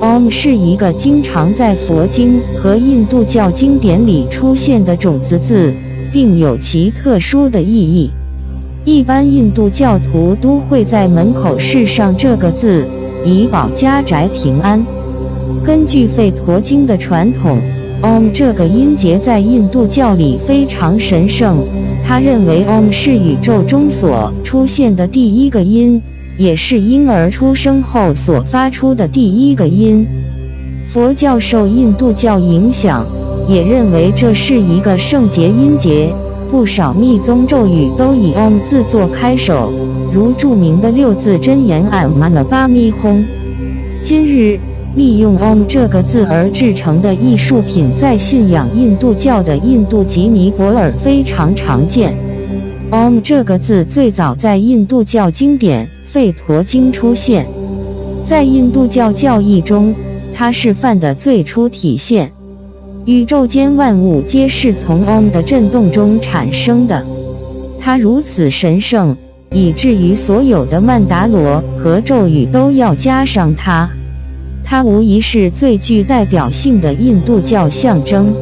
Om 是一个经常在佛经和印度教经典里出现的种子字，并有其特殊的意义。一般印度教徒都会在门口饰上这个字，以保家宅平安。根据吠陀经的传统， Om 这个音节在印度教里非常神圣。他认为 Om 是宇宙中所出现的第一个音，也是婴儿出生后所发出的第一个音。佛教受印度教影响，也认为这是一个圣洁音节。不少密宗咒语都以 Om 字作开首，如著名的6字真言 Om。今日，利用 Om 这个字而制成的艺术品在信仰印度教的印度及尼泊尔非常常见。Om 这个字最早在印度教经典《吠陀经》出现，在印度教教义中，它示范的最初体现。宇宙间万物皆是从 Om 的震动中产生的，它如此神圣，以至于所有的曼达罗和咒语都要加上它。它无疑是最具代表性的印度教象征。